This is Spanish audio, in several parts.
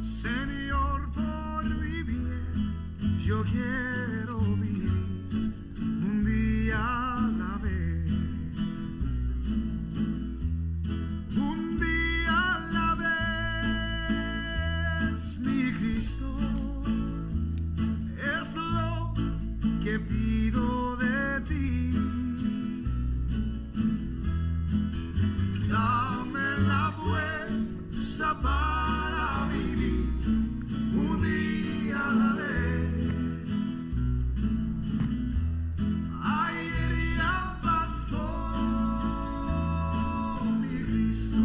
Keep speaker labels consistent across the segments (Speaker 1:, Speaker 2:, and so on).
Speaker 1: Señor, por mi bien, yo quiero vivir un día a la vez. Un día a la vez, mi Cristo, es lo que pido de ti. Dame la fuerza para vivir un día a la vez. Ayer ya pasó, mi Cristo,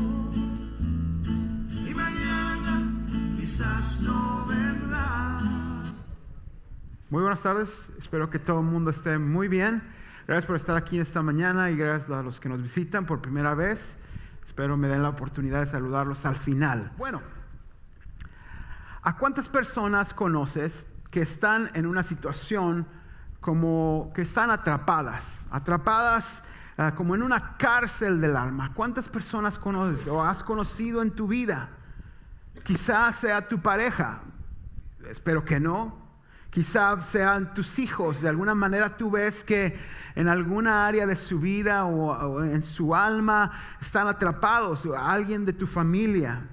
Speaker 1: y mañana quizás no vendrá.
Speaker 2: Muy buenas tardes, espero que todo el mundo esté muy bien. Gracias por estar aquí esta mañana y gracias a los que nos visitan por primera vez. Espero me den la oportunidad de saludarlos al final. Bueno, ¿a cuántas personas conoces que están en una situación como que están atrapadas como en una cárcel del alma? ¿Cuántas personas conoces o has conocido en tu vida? Quizás sea tu pareja, espero que no. Quizás sean tus hijos. De alguna manera tú ves que en alguna área de su vida o en su alma están atrapados. O alguien de tu familia,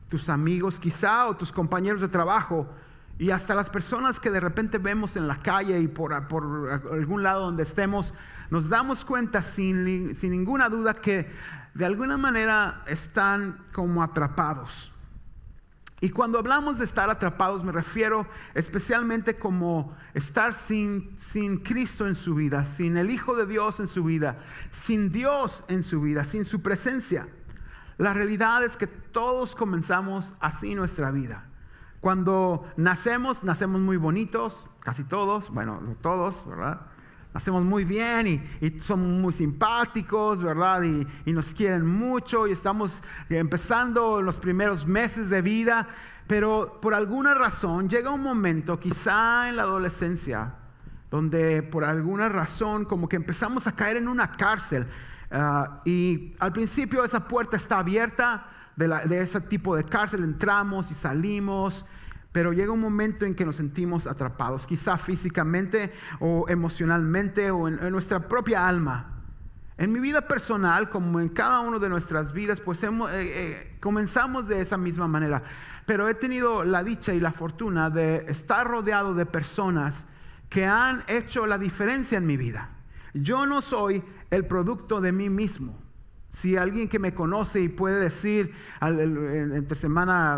Speaker 2: tus amigos quizá, o tus compañeros de trabajo, y hasta las personas que de repente vemos en la calle y por algún lado donde estemos, nos damos cuenta sin ninguna duda que de alguna manera están como atrapados. Y cuando hablamos de estar atrapados me refiero especialmente como estar sin Cristo en su vida, sin el Hijo de Dios en su vida, sin Dios en su vida, sin su presencia. La realidad es que todos comenzamos así nuestra vida. Cuando nacemos muy bonitos, casi todos, bueno, no todos, ¿verdad? Nacemos muy bien y son muy simpáticos, ¿verdad? Y nos quieren mucho y estamos empezando los primeros meses de vida, pero por alguna razón llega un momento, quizá en la adolescencia, donde por alguna razón como que empezamos a caer en una cárcel. Y al principio esa puerta está abierta de ese tipo de cárcel, entramos y salimos. Pero llega un momento en que nos sentimos atrapados, quizá físicamente o emocionalmente o en nuestra propia alma. En mi vida personal, como en cada una de nuestras vidas, pues comenzamos de esa misma manera. Pero he tenido la dicha y la fortuna de estar rodeado de personas que han hecho la diferencia en mi vida. Yo no soy el producto de mí mismo. Si alguien que me conoce y puede decir, entre semana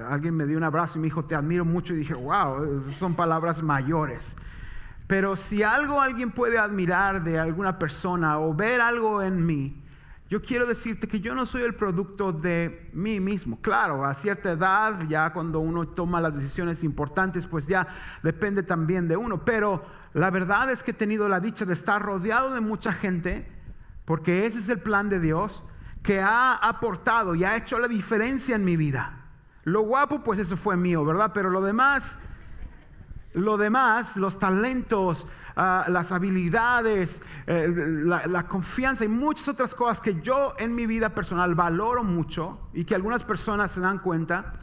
Speaker 2: alguien me dio un abrazo y me dijo, te admiro mucho, y dije, wow, son palabras mayores. Pero si alguien puede admirar de alguna persona o ver algo en mí, yo quiero decirte que yo no soy el producto de mí mismo. Claro, a cierta edad, ya cuando uno toma las decisiones importantes, pues ya depende también de uno. Pero la verdad es que he tenido la dicha de estar rodeado de mucha gente, porque ese es el plan de Dios, que ha aportado y ha hecho la diferencia en mi vida. Lo guapo, pues eso fue mío, ¿verdad? Pero lo demás, los talentos, las habilidades, la confianza y muchas otras cosas que yo en mi vida personal valoro mucho y que algunas personas se dan cuenta,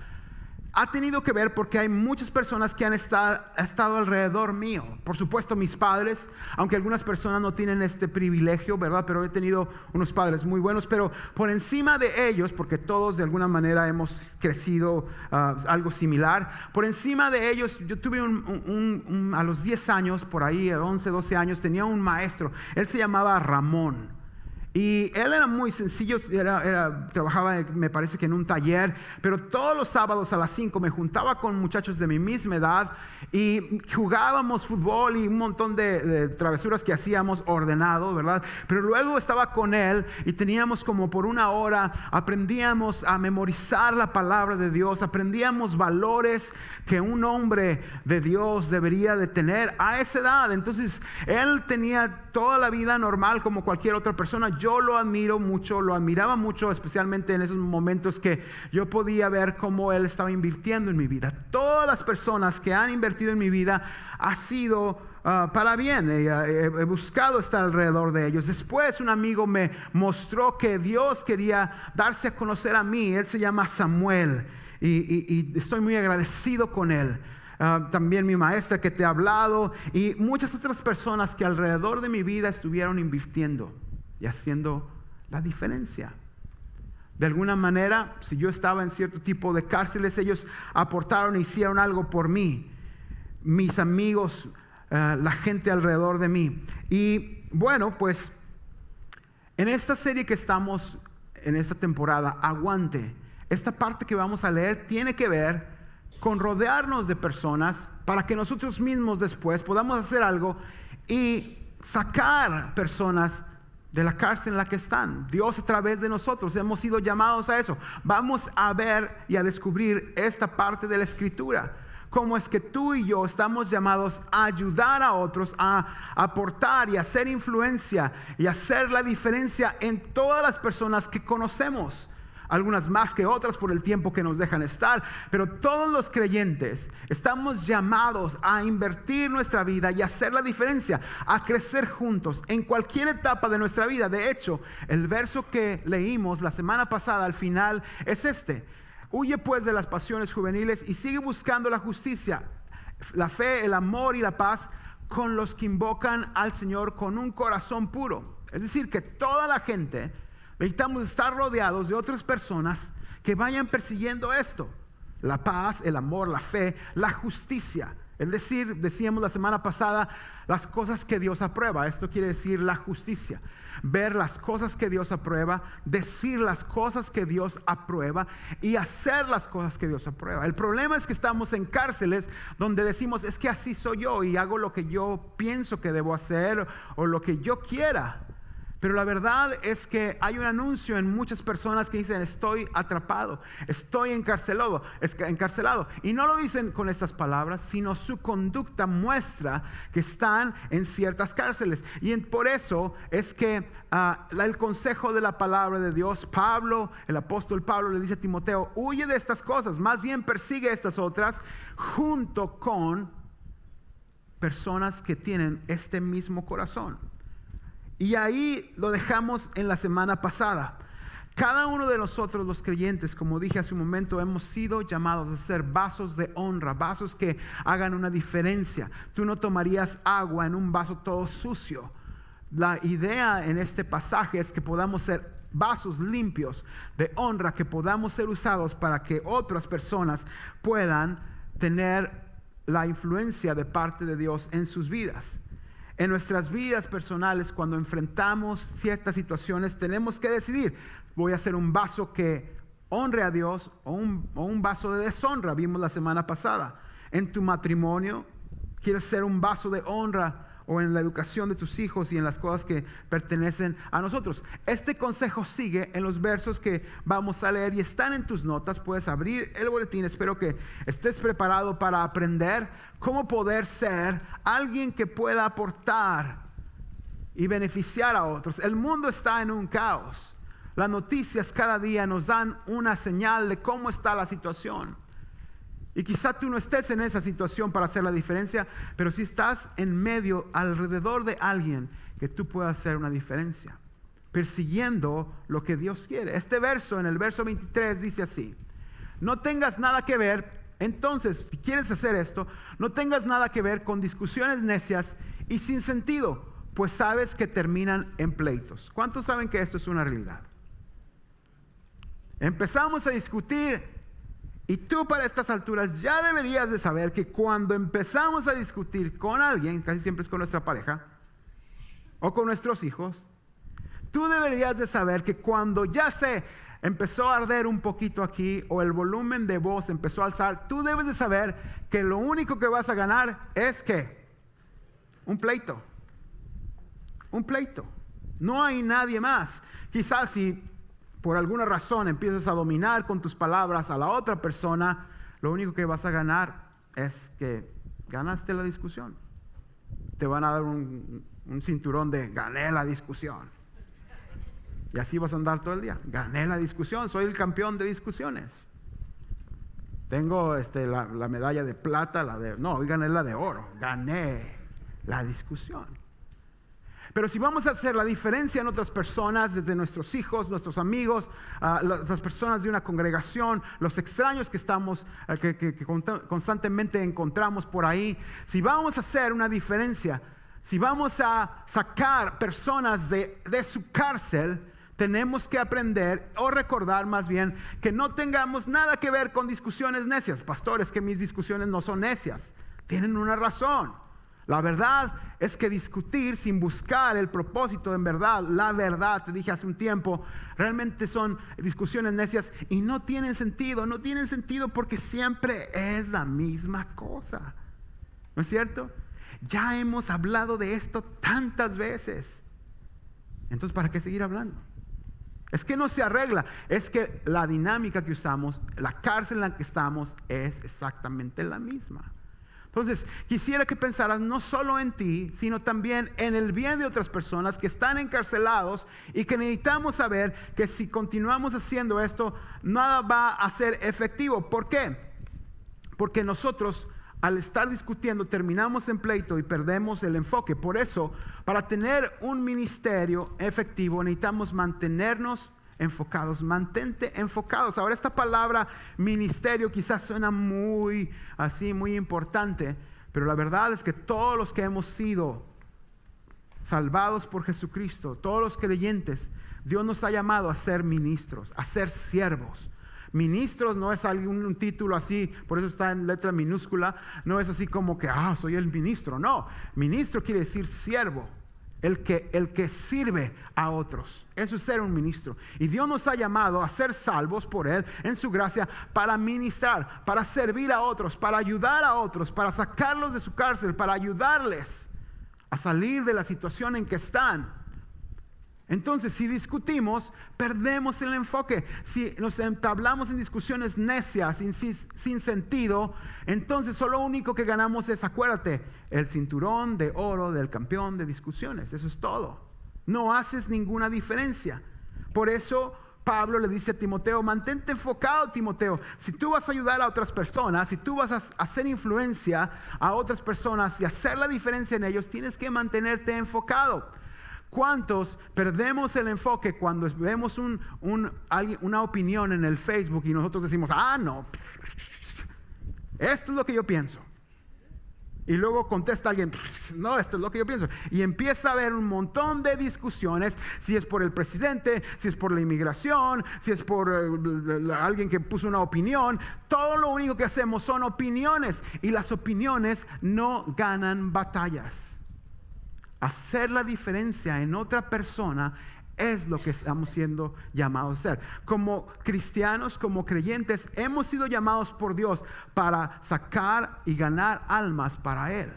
Speaker 2: ha tenido que ver porque hay muchas personas que han estado alrededor mío. Por supuesto mis padres, aunque algunas personas no tienen este privilegio, ¿verdad? Pero he tenido unos padres muy buenos. Pero por encima de ellos, porque todos de alguna manera hemos crecido algo similar, por encima de ellos yo tuve a los 10 años, por ahí, 11, 12 años, tenía un maestro. Él se llamaba Ramón. Y él era muy sencillo, trabajaba me parece que en un taller, pero todos los sábados a las 5 me juntaba con muchachos de mi misma edad y jugábamos fútbol y un montón de travesuras que hacíamos ordenado, ¿verdad? Pero luego estaba con él y teníamos como por una hora, aprendíamos a memorizar la palabra de Dios, aprendíamos valores que un hombre de Dios debería de tener a esa edad. Entonces él tenía toda la vida normal como cualquier otra persona. Yo lo admiro mucho, lo admiraba mucho, especialmente en esos momentos que yo podía ver cómo él estaba invirtiendo en mi vida. Todas las personas que han invertido en mi vida ha sido para bien. He buscado estar alrededor de ellos. Después un amigo me mostró que Dios quería darse a conocer a mí. Él se llama Samuel. y estoy muy agradecido con él. También mi maestra que te ha hablado y muchas otras personas que alrededor de mi vida estuvieron invirtiendo y haciendo la diferencia. De alguna manera, si yo estaba en cierto tipo de cárceles, ellos aportaron e hicieron algo por mí. Mis amigos, la gente alrededor de mí. Y bueno, pues en esta serie que estamos en esta temporada, Aguante, esta parte que vamos a leer tiene que ver con rodearnos de personas para que nosotros mismos después podamos hacer algo y sacar personas de la cárcel en la que están. Dios a través de nosotros hemos sido llamados a eso. Vamos a ver y a descubrir esta parte de la Escritura. Cómo es que tú y yo estamos llamados a ayudar a otros, a aportar y hacer influencia y hacer la diferencia en todas las personas que conocemos. Algunas más que otras por el tiempo que nos dejan estar, pero todos los creyentes estamos llamados a invertir nuestra vida y hacer la diferencia, a crecer juntos en cualquier etapa de nuestra vida. De hecho, el verso que leímos la semana pasada al final es este: huye pues de las pasiones juveniles y sigue buscando la justicia, la fe, el amor y la paz con los que invocan al Señor con un corazón puro. Es decir, que toda la gente necesitamos estar rodeados de otras personas que vayan persiguiendo esto: la paz, el amor, la fe, la justicia. Es decir, decíamos la semana pasada, las cosas que Dios aprueba. Esto quiere decir la justicia. Ver las cosas que Dios aprueba, decir las cosas que Dios aprueba y hacer las cosas que Dios aprueba. El problema es que estamos en cárceles donde decimos: es que así soy yo y hago lo que yo pienso que debo hacer o lo que yo quiera. Pero la verdad es que hay un anuncio en muchas personas que dicen: estoy atrapado, estoy encarcelado. Y no lo dicen con estas palabras, sino su conducta muestra que están en ciertas cárceles. Y por eso es que el consejo de la palabra de Dios, Pablo, el apóstol Pablo le dice a Timoteo: huye de estas cosas, más bien persigue estas otras, junto con personas que tienen este mismo corazón. Y ahí lo dejamos en la semana pasada. Cada uno de nosotros los creyentes, como dije hace un momento, hemos sido llamados a ser vasos de honra, vasos que hagan una diferencia. Tú no tomarías agua en un vaso todo sucio. La idea en este pasaje es que podamos ser vasos limpios de honra, que podamos ser usados para que otras personas puedan tener la influencia de parte de Dios en sus vidas. En nuestras vidas personales, cuando enfrentamos ciertas situaciones, tenemos que decidir: voy a ser un vaso que honre a Dios o un vaso de deshonra. Vimos la semana pasada. En tu matrimonio, ¿quieres ser un vaso de honra? O en la educación de tus hijos y en las cosas que pertenecen a nosotros. Este consejo sigue en los versos que vamos a leer y están en tus notas. Puedes abrir el boletín. Espero que estés preparado para aprender cómo poder ser alguien que pueda aportar y beneficiar a otros. El mundo está en un caos. Las noticias cada día nos dan una señal de cómo está la situación. Y quizá tú no estés en esa situación para hacer la diferencia, pero si estás en medio, alrededor de alguien que tú puedas hacer una diferencia, persiguiendo lo que Dios quiere. Este verso, en el verso 23, dice así: no tengas nada que ver, entonces, si quieres hacer esto, no tengas nada que ver con discusiones necias y sin sentido, pues sabes que terminan en pleitos. ¿Cuántos saben que esto es una realidad? Empezamos a discutir. Y tú, para estas alturas, ya deberías de saber que cuando empezamos a discutir con alguien, casi siempre es con nuestra pareja o con nuestros hijos, tú deberías de saber que cuando ya se empezó a arder un poquito aquí o el volumen de voz empezó a alzar, tú debes de saber que lo único que vas a ganar es ¿qué? Un pleito. Un pleito. No hay nadie más. Quizás si por alguna razón empiezas a dominar con tus palabras a la otra persona, lo único que vas a ganar es que ganaste la discusión. Te van a dar un cinturón de gané la discusión. Y así vas a andar todo el día. Gané la discusión, soy el campeón de discusiones. Tengo la medalla de plata, hoy gané la de oro. Gané la discusión. Pero si vamos a hacer la diferencia en otras personas, desde nuestros hijos, nuestros amigos, las personas de una congregación, los extraños que estamos, que constantemente encontramos por ahí, si vamos a hacer una diferencia, si vamos a sacar personas de su cárcel, tenemos que aprender o recordar más bien que no tengamos nada que ver con discusiones necias. Pastores, que mis discusiones no son necias, tienen una razón. La verdad es que discutir sin buscar el propósito en verdad, la verdad, te dije hace un tiempo, realmente son discusiones necias y no tienen sentido porque siempre es la misma cosa. ¿No es cierto? Ya hemos hablado de esto tantas veces. Entonces, ¿para qué seguir hablando? Es que no se arregla, es que la dinámica que usamos, la cárcel en la que estamos es exactamente la misma. Entonces, quisiera que pensaras no solo en ti, sino también en el bien de otras personas que están encarcelados y que necesitamos saber que si continuamos haciendo esto, nada va a ser efectivo. ¿Por qué? Porque nosotros, al estar discutiendo, terminamos en pleito y perdemos el enfoque. Por eso, para tener un ministerio efectivo, necesitamos mantenernos enfocados. Mantente enfocados. Ahora, esta palabra ministerio quizás suena muy importante, pero la verdad es que todos los que hemos sido salvados por Jesucristo, todos los creyentes, Dios nos ha llamado a ser ministros, a ser siervos. Ministros no es un título así, por eso está en letra minúscula, no es así como que, soy el ministro. No, ministro quiere decir siervo, el que sirve a otros. Eso es ser un ministro. Y Dios nos ha llamado a ser salvos por Él en su gracia para ministrar, para servir a otros, para ayudar a otros, para sacarlos de su cárcel, para ayudarles a salir de la situación en que están. Entonces, si discutimos, perdemos el enfoque. Si nos entablamos en discusiones necias, sin sentido, entonces solo lo único que ganamos es, acuérdate, el cinturón de oro del campeón de discusiones. Eso es todo. No haces ninguna diferencia. Por eso Pablo le dice a Timoteo, mantente enfocado, Timoteo. Si tú vas a ayudar a otras personas, si tú vas a hacer influencia a otras personas y hacer la diferencia en ellos, tienes que mantenerte enfocado. ¿Cuántos perdemos el enfoque cuando vemos una opinión en el Facebook y nosotros decimos, no, esto es lo que yo pienso? Y luego contesta alguien, no, esto es lo que yo pienso. Y empieza a haber un montón de discusiones, si es por el presidente, si es por la inmigración, si es por alguien que puso una opinión. Todo lo único que hacemos son opiniones y las opiniones no ganan batallas. Hacer la diferencia en otra persona es lo que estamos siendo llamados a hacer. Como cristianos, como creyentes, hemos sido llamados por Dios para sacar y ganar almas para Él,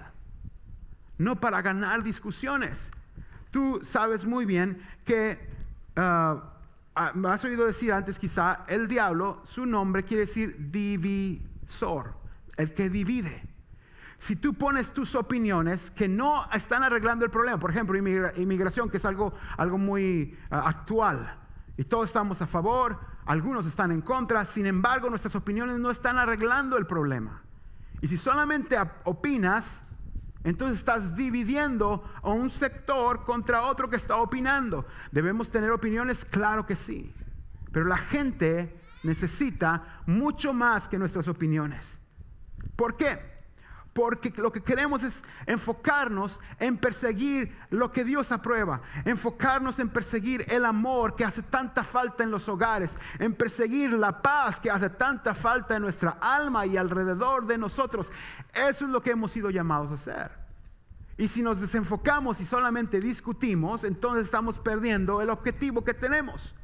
Speaker 2: no para ganar discusiones. Tú sabes muy bien que me has oído decir antes quizá, el diablo, su nombre quiere decir divisor, el que divide. Si tú pones tus opiniones que no están arreglando el problema, por ejemplo, inmigración, que es algo muy actual, y todos estamos a favor, algunos están en contra, sin embargo, nuestras opiniones no están arreglando el problema. Y si solamente opinas, entonces estás dividiendo a un sector contra otro que está opinando. ¿Debemos tener opiniones? Claro que sí. Pero la gente necesita mucho más que nuestras opiniones. ¿Por qué? Porque lo que queremos es enfocarnos en perseguir lo que Dios aprueba, enfocarnos en perseguir el amor que hace tanta falta en los hogares, en perseguir la paz que hace tanta falta en nuestra alma y alrededor de nosotros. Eso es lo que hemos sido llamados a hacer. Y si nos desenfocamos y solamente discutimos, entonces estamos perdiendo el objetivo que tenemos.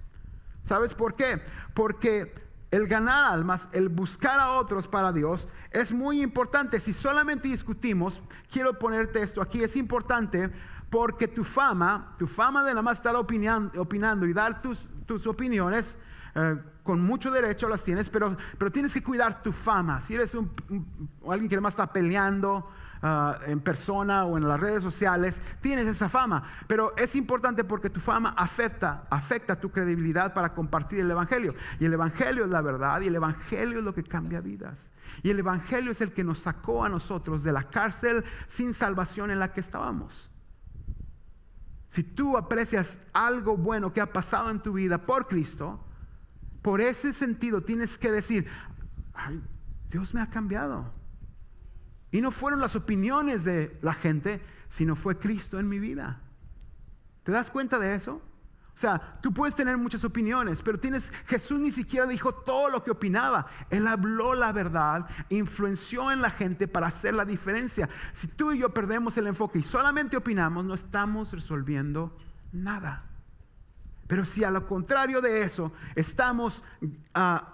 Speaker 2: ¿Sabes por qué? Porque el ganar almas, el buscar a otros para Dios es muy importante. Si solamente discutimos, quiero ponerte esto aquí, es importante porque tu fama de nada más estar opinando y dar tus opiniones, con mucho derecho las tienes, pero tienes que cuidar tu fama. Si eres alguien que nada más está peleando en persona o en las redes sociales, tienes esa fama, pero es importante porque tu fama afecta tu credibilidad para compartir el evangelio, y el evangelio es la verdad, y el evangelio es lo que cambia vidas, y el evangelio es el que nos sacó a nosotros de la cárcel sin salvación en la que estábamos. Si tú aprecias algo bueno que ha pasado en tu vida por Cristo, por ese sentido tienes que decir, ay, Dios me ha cambiado. Y no fueron las opiniones de la gente, sino fue Cristo en mi vida. ¿Te das cuenta de eso? O sea, tú puedes tener muchas opiniones, pero Jesús ni siquiera dijo todo lo que opinaba. Él habló la verdad, influenció en la gente para hacer la diferencia. Si tú y yo perdemos el enfoque y solamente opinamos, no estamos resolviendo nada. Pero si a lo contrario de eso estamos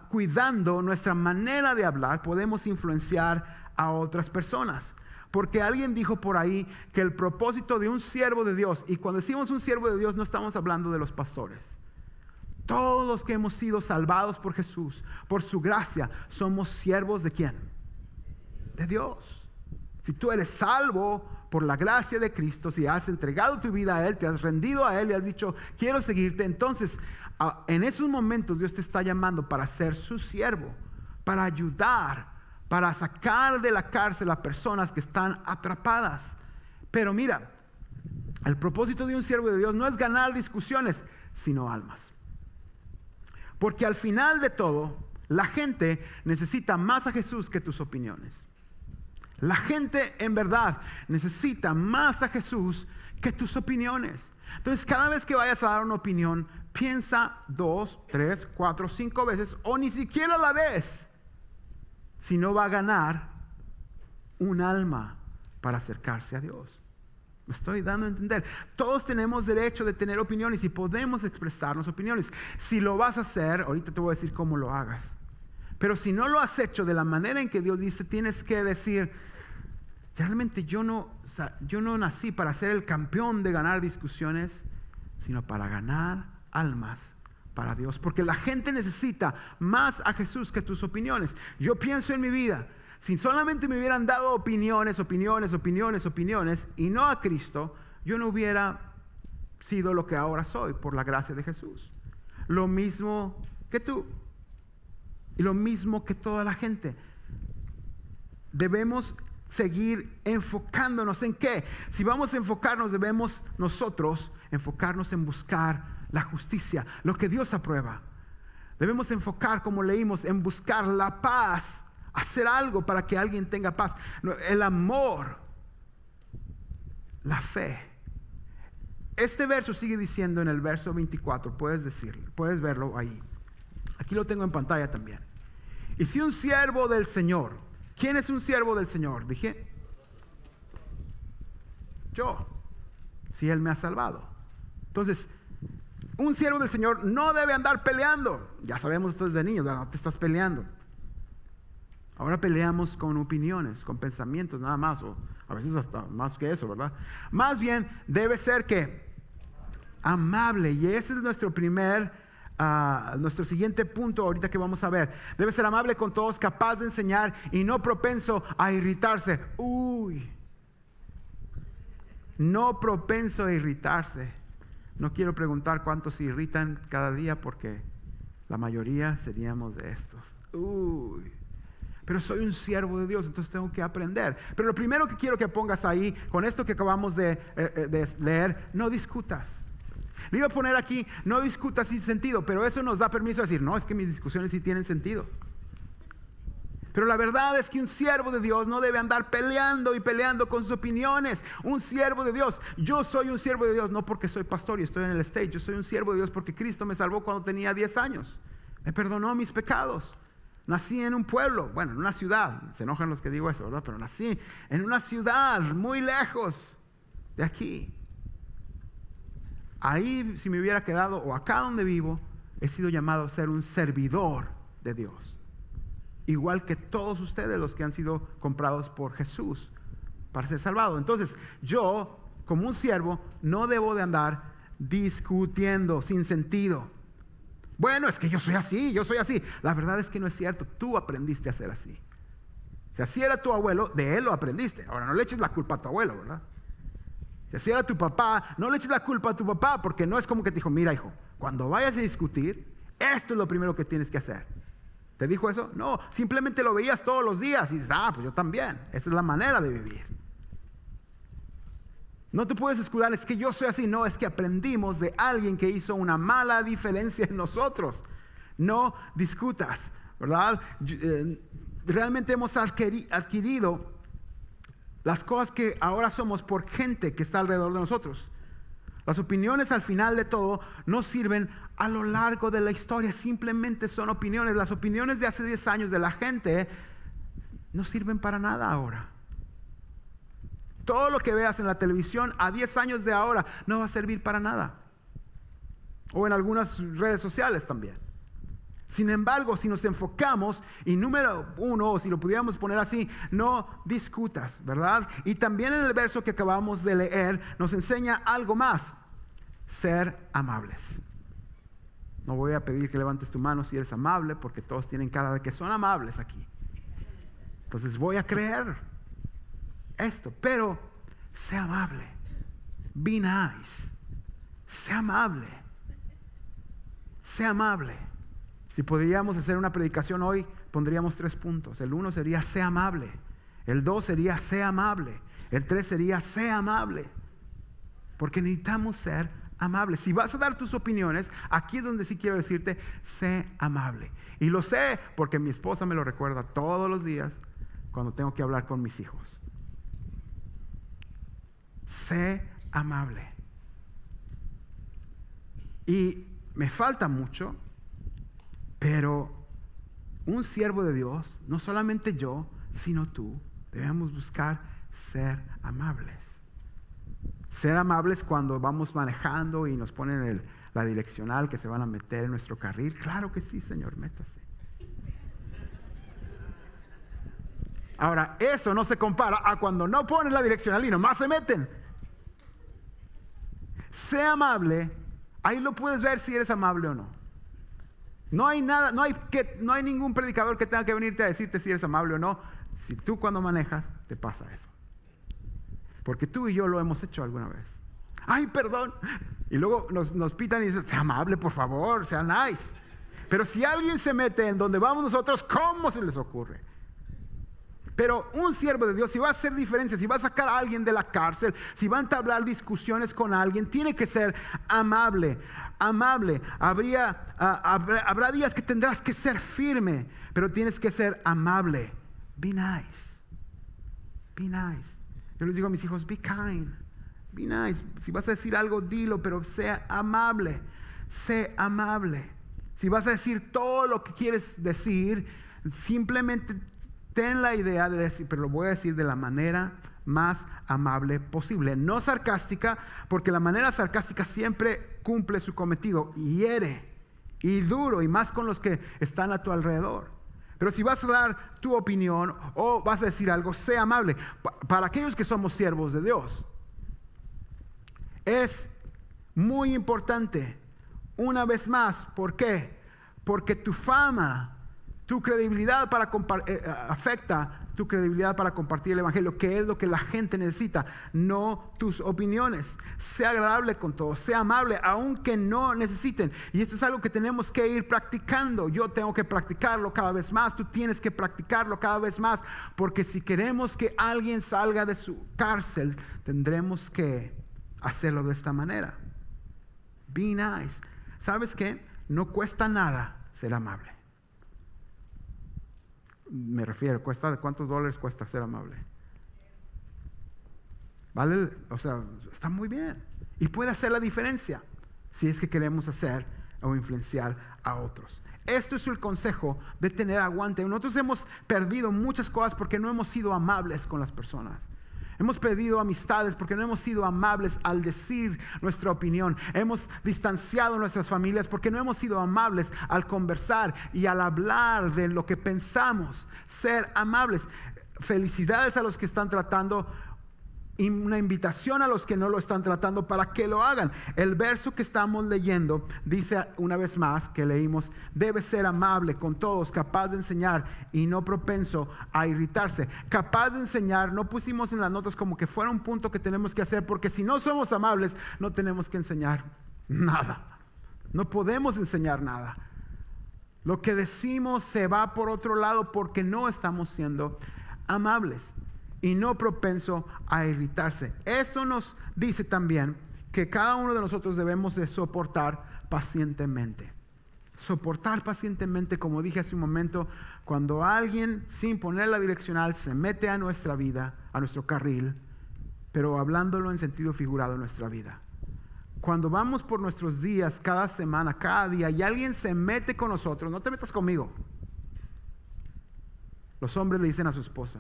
Speaker 2: cuidando nuestra manera de hablar, podemos influenciar a otras personas. Porque alguien dijo por ahí que el propósito de un siervo de Dios, y cuando decimos un siervo de Dios no estamos hablando de los pastores. Todos los que hemos sido salvados por Jesús, por su gracia, somos siervos ¿de quién? De Dios. Si tú eres salvo por la gracia de Cristo, si has entregado tu vida a Él, te has rendido a Él y has dicho, quiero seguirte, entonces en esos momentos Dios te está llamando para ser su siervo, para ayudar, para sacar de la cárcel a personas que están atrapadas. Pero mira, el propósito de un siervo de Dios no es ganar discusiones, sino almas. Porque al final de todo, la gente necesita más a Jesús que tus opiniones. La gente en verdad necesita más a Jesús que tus opiniones. Entonces, cada vez que vayas a dar una opinión, piensa 2, 3, 4, 5 veces o ni siquiera la des. Si no va a ganar un alma para acercarse a Dios. Me estoy dando a entender. Todos tenemos derecho de tener opiniones y podemos expresarnos opiniones. Si lo vas a hacer, ahorita te voy a decir cómo lo hagas. Pero si no lo has hecho de la manera en que Dios dice, tienes que decir, realmente yo no nací para ser el campeón de ganar discusiones, sino para ganar almas para Dios, porque la gente necesita más a Jesús que tus opiniones. Yo pienso en mi vida, si solamente me hubieran dado opiniones y no a Cristo, yo no hubiera sido lo que ahora soy por la gracia de Jesús. Lo mismo que tú y lo mismo que toda la gente. Debemos seguir enfocándonos en qué. Si vamos a enfocarnos, debemos nosotros enfocarnos en buscar la justicia, lo que Dios aprueba. Debemos enfocar, como leímos, en buscar la paz, hacer algo para que alguien tenga paz, el amor, la fe. Este verso sigue diciendo en el verso 24, puedes verlo ahí. Aquí lo tengo en pantalla también. Y si un siervo del Señor, ¿quién es un siervo del Señor? Dije, yo, si Él me ha salvado. Entonces, un siervo del Señor no debe andar peleando. Ya sabemos esto desde niños, no te estás peleando. Ahora peleamos con opiniones, con pensamientos nada más, o a veces hasta más que eso, ¿verdad? Más bien debe ser que amable, y ese es nuestro siguiente punto ahorita que vamos a ver. Debe ser amable con todos, capaz de enseñar y no propenso a irritarse. No propenso a irritarse. No quiero preguntar cuántos se irritan cada día porque la mayoría seríamos de estos. Pero soy un siervo de Dios, entonces tengo que aprender. Pero lo primero que quiero que pongas ahí, con esto que acabamos de leer, no discutas. Le iba a poner aquí, no discutas sin sentido, pero eso nos da permiso de decir, no, es que mis discusiones sí tienen sentido. Pero la verdad es que un siervo de Dios no debe andar peleando con sus opiniones. Un siervo de Dios, yo soy un siervo de Dios, no porque soy pastor y estoy en el stage. Yo soy un siervo de Dios porque Cristo me salvó cuando tenía 10 años. Me perdonó mis pecados. Nací en un pueblo, bueno, en una ciudad. Se enojan los que digo eso, ¿verdad? Pero nací en una ciudad muy lejos de aquí. Ahí, si me hubiera quedado, o acá donde vivo, he sido llamado a ser un servidor de Dios. Igual que todos ustedes, los que han sido comprados por Jesús para ser salvados. Entonces, yo, como un siervo, no debo de andar discutiendo sin sentido. Bueno, es que yo soy así. La verdad es que no es cierto. Tú aprendiste a ser así. Si así era tu abuelo, de él lo aprendiste. Ahora, no le eches la culpa a tu abuelo, ¿verdad? Si así era tu papá, no le eches la culpa a tu papá, porque no es como que te dijo, mira, hijo, cuando vayas a discutir, esto es lo primero que tienes que hacer. ¿Te dijo eso? No, simplemente lo veías todos los días y dices, pues yo también. Esa es la manera de vivir. No te puedes escudar, es que yo soy así. No, es que aprendimos de alguien que hizo una mala diferencia en nosotros. No discutas, ¿verdad? Realmente hemos adquirido las cosas que ahora somos por gente que está alrededor de nosotros. Las opiniones al final de todo no sirven a lo largo de la historia, simplemente son opiniones. Las opiniones de hace 10 años de la gente no sirven para nada ahora. Todo lo que veas en la televisión a 10 años de ahora no va a servir para nada. O en algunas redes sociales también. Sin embargo, si nos enfocamos, y número 1, o si lo pudiéramos poner así, no discutas, ¿verdad? Y también en el verso que acabamos de leer nos enseña algo más: ser amables. No voy a pedir que levantes tu mano si eres amable, porque todos tienen cara de que son amables aquí. Entonces voy a creer esto, pero sé amable. Be nice. Sé amable. Sé amable. Si podríamos hacer una predicación hoy, pondríamos 3 puntos. El 1 sería sé amable. El 2 sería sé amable. El 3 sería sé amable. Porque necesitamos ser amables. Si vas a dar tus opiniones, aquí es donde sí quiero decirte, sé amable. Y lo sé porque mi esposa me lo recuerda todos los días cuando tengo que hablar con mis hijos. Sé amable. Y me falta mucho, pero un siervo de Dios, no solamente yo, sino tú, debemos buscar ser amables. Ser amables cuando vamos manejando y nos ponen la direccional que se van a meter en nuestro carril. Claro que sí, Señor, métase. Ahora, eso no se compara a cuando no ponen la direccional y nomás se meten. Sé amable, ahí lo puedes ver si eres amable o no. No hay nada, no hay ningún predicador que tenga que venirte a decirte si eres amable o no. Si tú cuando manejas te pasa eso. Porque tú y yo lo hemos hecho alguna vez. Ay, perdón. Y luego nos pitan y dicen, sea amable, por favor, sea nice. Pero si alguien se mete en donde vamos nosotros, ¿cómo se les ocurre? Pero un siervo de Dios, si va a hacer diferencia, si va a sacar a alguien de la cárcel, si va a entablar discusiones con alguien, tiene que ser amable. Amable. Habrá días que tendrás que ser firme, pero tienes que ser amable. Be nice. Be nice. Yo les digo a mis hijos, be kind. Be nice. Si vas a decir algo, dilo, pero sea amable. Sé amable. Si vas a decir todo lo que quieres decir, simplemente ten la idea de decir, pero lo voy a decir de la manera más amable posible. No sarcástica, porque la manera sarcástica siempre cumple su cometido. Hiere y duro, y más con los que están a tu alrededor. Pero si vas a dar tu opinión o vas a decir algo, sé amable. Para aquellos que somos siervos de Dios, es muy importante. Una vez más, ¿por qué? Porque tu fama, tu credibilidad afecta tu credibilidad para compartir el evangelio, que es lo que la gente necesita, no tus opiniones. Sea agradable con todos, sea amable, aunque no necesiten. Y esto es algo que tenemos que ir practicando. Yo tengo que practicarlo cada vez más, tú tienes que practicarlo cada vez más, porque si queremos que alguien salga de su cárcel, tendremos que hacerlo de esta manera. Be nice. ¿Sabes qué? No cuesta nada ser amable. Me refiero, ¿cuántos dólares cuesta ser amable? ¿Vale? O sea, está muy bien. Y puede hacer la diferencia si es que queremos hacer o influenciar a otros. Esto es el consejo de tener aguante. Nosotros hemos perdido muchas cosas porque no hemos sido amables con las personas. Hemos perdido amistades porque no hemos sido amables al decir nuestra opinión. Hemos distanciado nuestras familias porque no hemos sido amables al conversar y al hablar de lo que pensamos. Ser amables. Felicidades a los que están tratando, y una invitación a los que no lo están tratando para que lo hagan. El verso que estamos leyendo dice una vez más que leímos: debe ser amable con todos, capaz de enseñar y no propenso a irritarse. Capaz de enseñar, no pusimos en las notas como que fuera un punto que tenemos que hacer, porque si no somos amables no tenemos que enseñar nada. No podemos enseñar nada. Lo que decimos se va por otro lado porque no estamos siendo amables. y no propenso a irritarse. Esto nos dice también que cada uno de nosotros debemos de soportar pacientemente. Soportar pacientemente, como dije hace un momento, cuando alguien sin poner la direccional se mete a nuestra vida, a nuestro carril, pero hablándolo en sentido figurado en nuestra vida. Cuando vamos por nuestros días, cada semana, cada día, y alguien se mete con nosotros, no te metas conmigo. Los hombres le dicen a su esposa.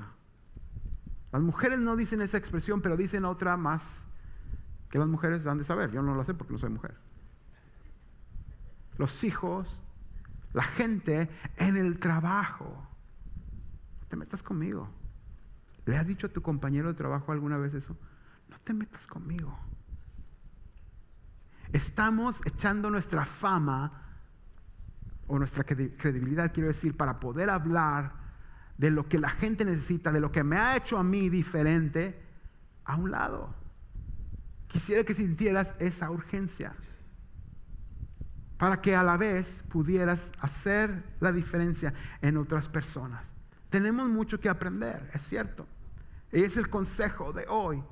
Speaker 2: Las mujeres no dicen esa expresión, pero dicen otra más que las mujeres han de saber. Yo no lo sé porque no soy mujer. Los hijos, la gente en el trabajo. No te metas conmigo. ¿Le has dicho a tu compañero de trabajo alguna vez eso? No te metas conmigo. Estamos echando nuestra fama o nuestra credibilidad, quiero decir, para poder hablar de lo que la gente necesita, de lo que me ha hecho a mí diferente, a un lado. Quisiera que sintieras esa urgencia para que a la vez pudieras hacer la diferencia en otras personas. Tenemos mucho que aprender, es cierto. Y es el consejo de hoy,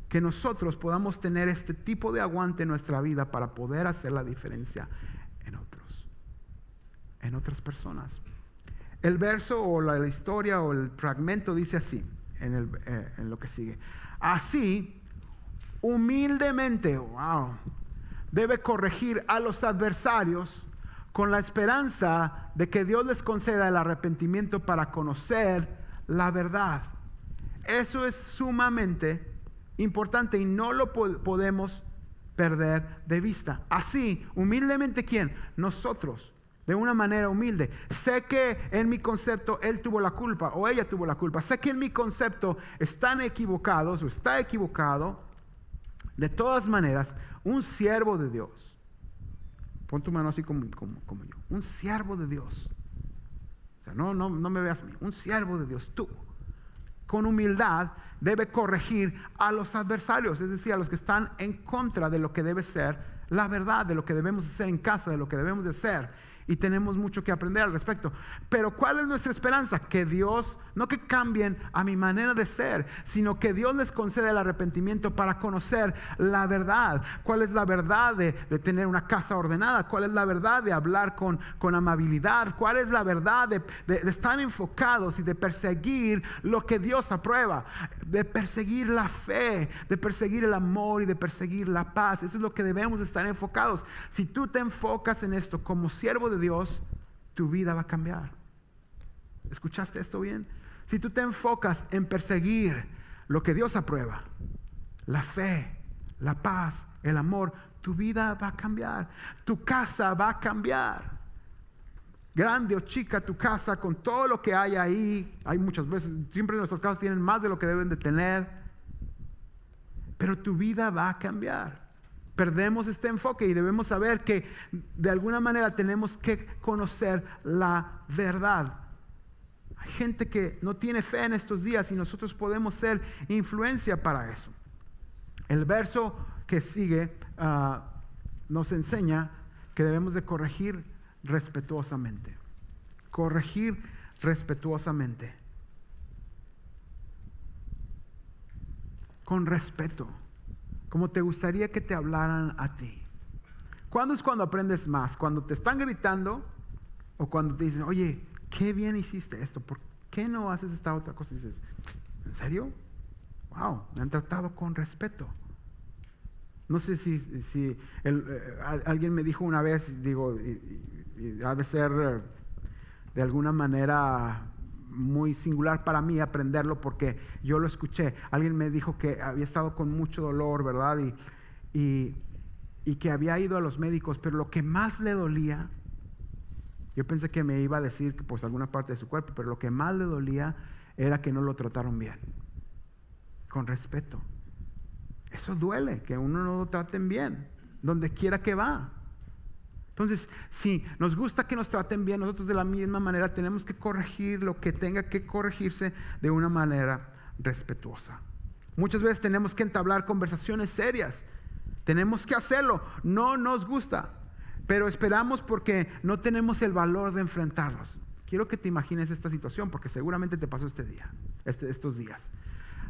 Speaker 2: que nosotros podamos tener este tipo de aguante en nuestra vida para poder hacer la diferencia en otras personas. El verso o la historia o el fragmento dice así, en lo que sigue. Así, humildemente, debe corregir a los adversarios con la esperanza de que Dios les conceda el arrepentimiento para conocer la verdad. Eso es sumamente importante y no lo podemos perder de vista. Así, humildemente, ¿quién? Nosotros, de una manera humilde. Sé que en mi concepto él tuvo la culpa o ella tuvo la culpa. Sé que en mi concepto están equivocados o está equivocado. De todas maneras, un siervo de Dios. Pon tu mano así como yo. Un siervo de Dios. O sea, no me veas a mí. Un siervo de Dios, tú. Con humildad debe corregir a los adversarios, es decir, a los que están en contra de lo que debe ser la verdad, de lo que debemos hacer en casa, de lo que debemos de hacer. Y tenemos mucho que aprender al respecto. Pero ¿cuál es nuestra esperanza? Que Dios, no que cambien a mi manera de ser, sino que Dios les conceda el arrepentimiento para conocer la verdad. ¿Cuál es la verdad de tener una casa ordenada? ¿Cuál es la verdad de hablar con amabilidad? ¿Cuál es la verdad de estar enfocados y de perseguir lo que Dios aprueba? De perseguir la fe, de perseguir el amor y de perseguir la paz. Eso es lo que debemos estar enfocados. Si tú te enfocas en esto como siervo de Dios, tu vida va a cambiar. ¿Escuchaste esto bien? Si tú te enfocas en perseguir lo que Dios aprueba, la fe, la paz, el amor, tu vida va a cambiar. Tu casa va a cambiar. Grande o chica tu casa, con todo lo que hay ahí. Hay muchas veces, siempre nuestras casas tienen más de lo que deben de tener. Pero tu vida va a cambiar. Perdemos este enfoque y debemos saber que de alguna manera tenemos que conocer la verdad. Hay gente que no tiene fe en estos días y nosotros podemos ser influencia para eso. El verso que sigue nos enseña que debemos de corregir respetuosamente. Corregir respetuosamente. Con respeto. Como te gustaría que te hablaran a ti. ¿Cuándo es cuando aprendes más? ¿Cuando te están gritando? ¿O cuando te dicen, oye, qué bien hiciste esto? ¿Por qué no haces esta otra cosa? Y dices, ¿en serio? Wow, me han tratado con respeto. No sé si alguien me dijo una vez, digo, y ha de ser de alguna manera muy singular para mí aprenderlo porque yo lo escuché. Alguien me dijo que había estado con mucho dolor, ¿verdad? Y que había ido a los médicos, pero lo que más le dolía, yo pensé que me iba a decir que pues alguna parte de su cuerpo, pero lo que más le dolía era que no lo trataron bien, con respeto. Eso duele, que uno no lo traten bien, donde quiera que va. Entonces, si nos gusta que nos traten bien, nosotros de la misma manera tenemos que corregir lo que tenga que corregirse de una manera respetuosa. Muchas veces tenemos que entablar conversaciones serias. Tenemos que hacerlo. No nos gusta, pero esperamos porque no tenemos el valor de enfrentarlos. Quiero que te imagines esta situación porque seguramente te pasó estos días.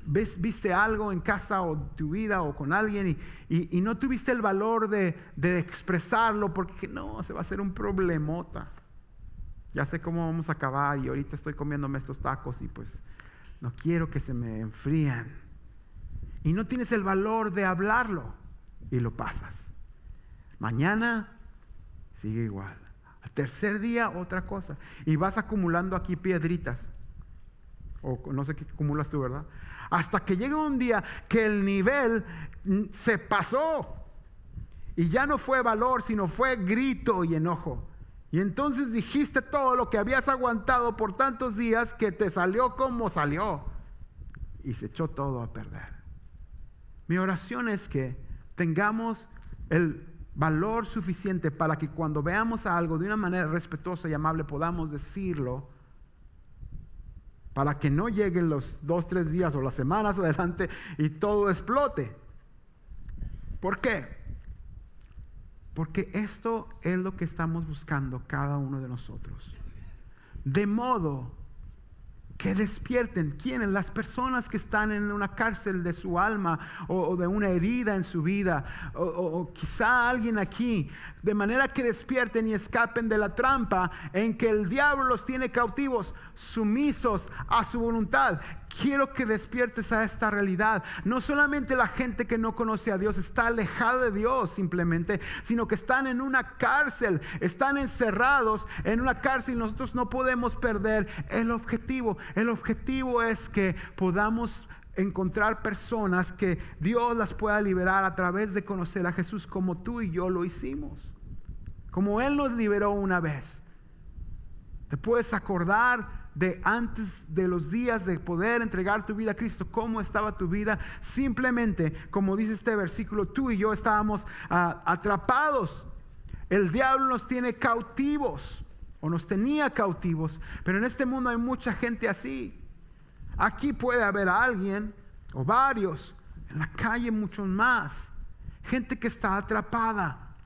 Speaker 2: viste algo en casa o tu vida o con alguien y no tuviste el valor de expresarlo porque no, se va a hacer un problemota. Ya sé cómo vamos a acabar y ahorita estoy comiéndome estos tacos y pues no quiero que se me enfríen. Y no tienes el valor de hablarlo y lo pasas. Mañana sigue igual. Al tercer día otra cosa. Y vas acumulando aquí piedritas. O no sé qué acumulas tú, ¿verdad? Hasta que llega un día que el nivel se pasó. Y ya no fue valor, sino fue grito y enojo. Y entonces dijiste todo lo que habías aguantado por tantos días que te salió como salió. Y se echó todo a perder. Mi oración es que tengamos el valor suficiente para que cuando veamos algo de una manera respetuosa y amable podamos decirlo, para que no lleguen los 2-3 días o las semanas adelante y todo explote. ¿Por qué? Porque esto es lo que estamos buscando cada uno de nosotros. De modo que despierten. ¿Quiénes? Las personas que están en una cárcel de su alma o de una herida en su vida o quizá alguien aquí, de manera que despierten y escapen de la trampa en que el diablo los tiene cautivos, sumisos a su voluntad. Quiero que despiertes a esta realidad. No solamente la gente que no conoce a Dios está alejada de Dios simplemente, sino que están en una cárcel, están encerrados en una cárcel y nosotros no podemos perder el objetivo. El objetivo es que podamos encontrar personas que Dios las pueda liberar a través de conocer a Jesús como tú y yo lo hicimos. Como Él nos liberó una vez. ¿Te puedes acordar de antes de los días de poder entregar tu vida a Cristo? ¿Cómo estaba tu vida? Simplemente, como dice este versículo, tú y yo estábamos atrapados. El diablo nos tiene cautivos. O nos tenía cautivos. Pero en este mundo hay mucha gente así. Aquí puede haber alguien o varios. En la calle muchos más. Gente que está atrapada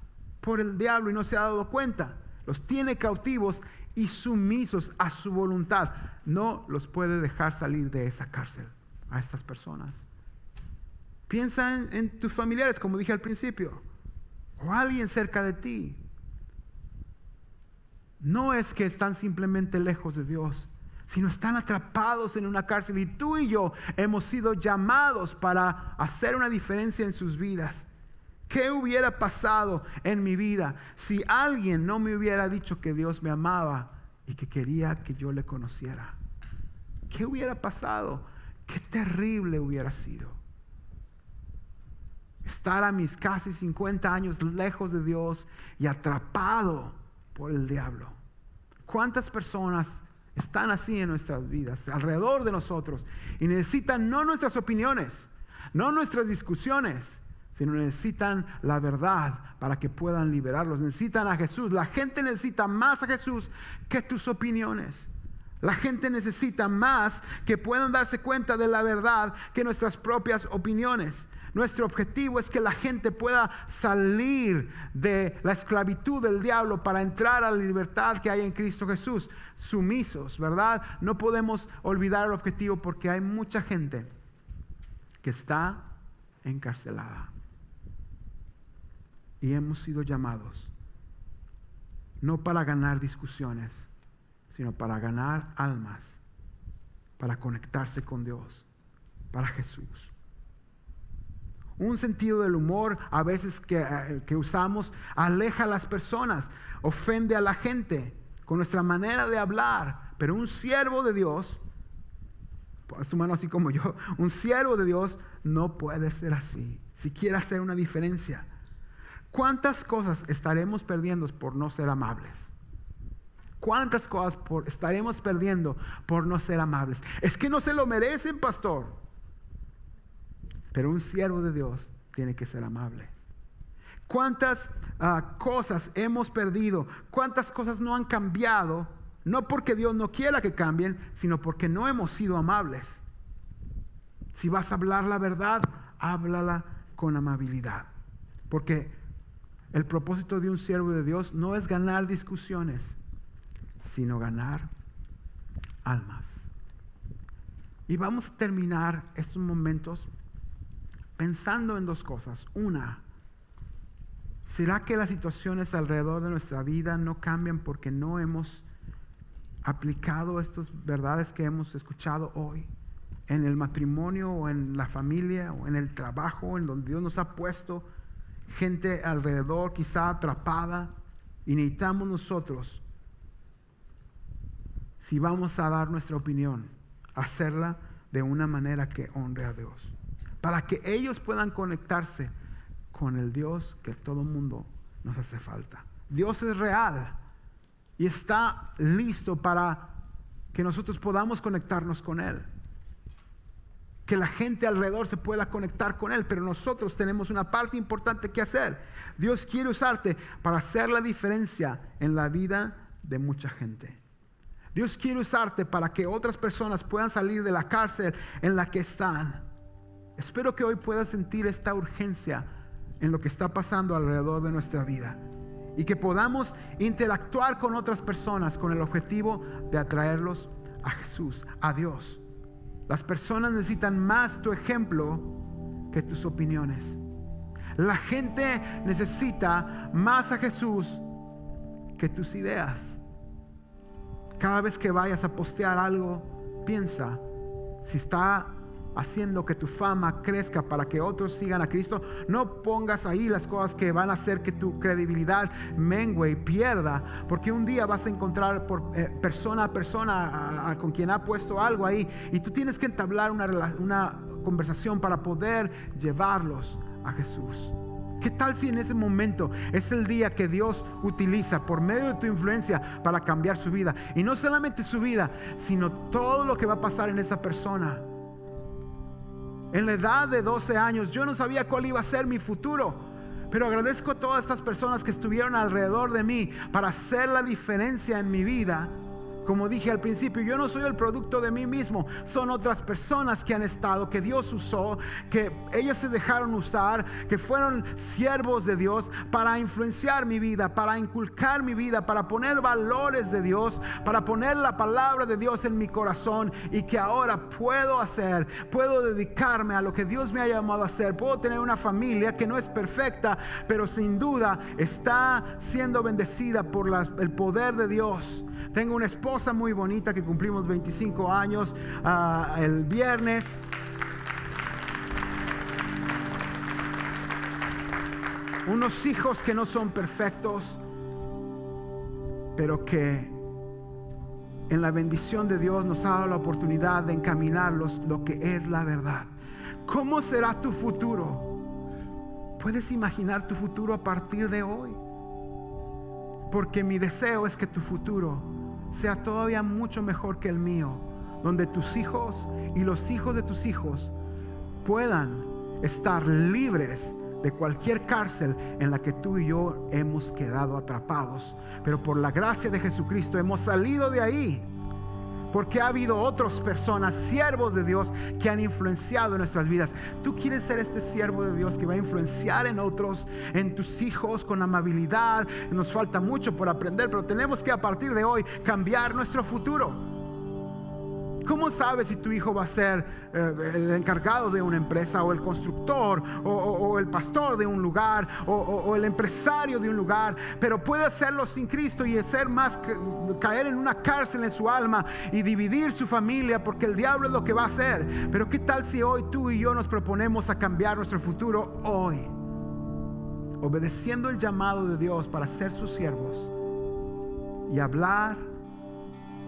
Speaker 2: por el diablo y no se ha dado cuenta. Los tiene cautivos y sumisos a su voluntad. No los puede dejar salir de esa cárcel a estas personas. Piensa en tus familiares, como dije al principio. O alguien cerca de ti. No es que están simplemente lejos de Dios, sino están atrapados en una cárcel y tú y yo hemos sido llamados para hacer una diferencia en sus vidas. ¿Qué hubiera pasado en mi vida si alguien no me hubiera dicho que Dios me amaba y que quería que yo le conociera? ¿Qué hubiera pasado? Qué terrible hubiera sido. Estar a mis casi 50 años lejos de Dios y atrapado por el diablo. ¿Cuántas personas están así en nuestras vidas, alrededor de nosotros, y necesitan no nuestras opiniones, no nuestras discusiones, sino necesitan la verdad para que puedan liberarlos? Necesitan a Jesús. La gente necesita más a Jesús que tus opiniones. La gente necesita más que puedan darse cuenta de la verdad que nuestras propias opiniones. Nuestro objetivo es que la gente pueda salir de la esclavitud del diablo para entrar a la libertad que hay en Cristo Jesús. Sumisos, ¿verdad? No podemos olvidar el objetivo porque hay mucha gente que está encarcelada. Y hemos sido llamados no para ganar discusiones, sino para ganar almas, para conectarse con Dios, para Jesús. Un sentido del humor a veces que usamos aleja a las personas, ofende a la gente con nuestra manera de hablar. Pero un siervo de Dios, pon tu mano así como yo, un siervo de Dios no puede ser así si quiere hacer una diferencia. ¿Cuántas cosas estaremos perdiendo por no ser amables? ¿Cuántas cosas estaremos perdiendo por no ser amables? Es que no se lo merecen, pastor. Pero un siervo de Dios tiene que ser amable. ¿Cuántas cosas hemos perdido? ¿Cuántas cosas no han cambiado? No porque Dios no quiera que cambien, sino porque no hemos sido amables. Si vas a hablar la verdad, háblala con amabilidad. Porque el propósito de un siervo de Dios no es ganar discusiones, sino ganar almas. Y vamos a terminar estos momentos pensando en dos cosas. Una, ¿será que las situaciones alrededor de nuestra vida no cambian porque no hemos aplicado estas verdades que hemos escuchado hoy? En el matrimonio o en la familia o en el trabajo, en donde Dios nos ha puesto gente alrededor quizá atrapada, y necesitamos nosotros, si vamos a dar nuestra opinión, hacerla de una manera que honre a Dios, para que ellos puedan conectarse con el Dios que todo mundo nos hace falta. Dios es real y está listo para que nosotros podamos conectarnos con Él, que la gente alrededor se pueda conectar con Él, pero nosotros tenemos una parte importante que hacer. Dios quiere usarte para hacer la diferencia en la vida de mucha gente. Dios quiere usarte para que otras personas puedan salir de la cárcel en la que están. Espero que hoy puedas sentir esta urgencia en lo que está pasando alrededor de nuestra vida y que podamos interactuar con otras personas con el objetivo de atraerlos a Jesús, a Dios. Las personas necesitan más tu ejemplo que tus opiniones. La gente necesita más a Jesús que tus ideas. Cada vez que vayas a postear algo, piensa si está haciendo que tu fama crezca para que otros sigan a Cristo. No pongas ahí las cosas que van a hacer que tu credibilidad mengue y pierda, porque un día vas a encontrar por persona a persona con quien ha puesto algo ahí, y tú tienes que entablar una conversación para poder llevarlos a Jesús. ¿Qué tal si en ese momento es el día que Dios utiliza por medio de tu influencia para cambiar su vida? Y no solamente su vida, sino todo lo que va a pasar en esa persona. En la edad de 12 años yo no sabía cuál iba a ser mi futuro, pero agradezco a todas estas personas que estuvieron alrededor de mí para hacer la diferencia en mi vida. Como dije al principio, yo no soy el producto de mí mismo, son otras personas que han estado, que Dios usó, que ellos se dejaron usar, que fueron siervos de Dios para influenciar mi vida, para inculcar mi vida, para poner valores de Dios, para poner la palabra de Dios en mi corazón, y que ahora puedo dedicarme a lo que Dios me ha llamado a hacer. Puedo tener una familia que no es perfecta, pero sin duda está siendo bendecida por el poder de Dios. Tengo una esposa muy bonita que cumplimos 25 años el viernes. Unos hijos que no son perfectos, pero que en la bendición de Dios nos ha dado la oportunidad de encaminarlos lo que es la verdad. ¿Cómo será tu futuro? ¿Puedes imaginar tu futuro a partir de hoy? Porque mi deseo es que tu futuro sea todavía mucho mejor que el mío, donde tus hijos y los hijos de tus hijos puedan estar libres de cualquier cárcel en la que tú y yo hemos quedado atrapados. Pero por la gracia de Jesucristo hemos salido de ahí, porque ha habido otras personas, siervos de Dios, que han influenciado en nuestras vidas. Tú quieres ser este siervo de Dios que va a influenciar en otros, en tus hijos, con amabilidad. Nos falta mucho por aprender, pero tenemos que a partir de hoy cambiar nuestro futuro. ¿Cómo sabes si tu hijo va a ser el encargado de una empresa, o el constructor, o el pastor de un lugar, o el empresario de un lugar? Pero puede hacerlo sin Cristo y ser más caer en una cárcel en su alma y dividir su familia, porque el diablo es lo que va a hacer. Pero ¿qué tal si hoy tú y yo nos proponemos a cambiar nuestro futuro hoy, obedeciendo el llamado de Dios para ser sus siervos y hablar,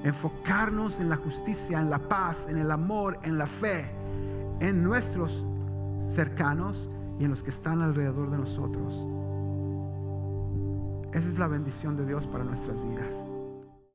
Speaker 2: enfocarnos en la justicia, en la paz, en el amor, en la fe, en nuestros cercanos y en los que están alrededor de nosotros? Esa es la bendición de Dios para nuestras vidas.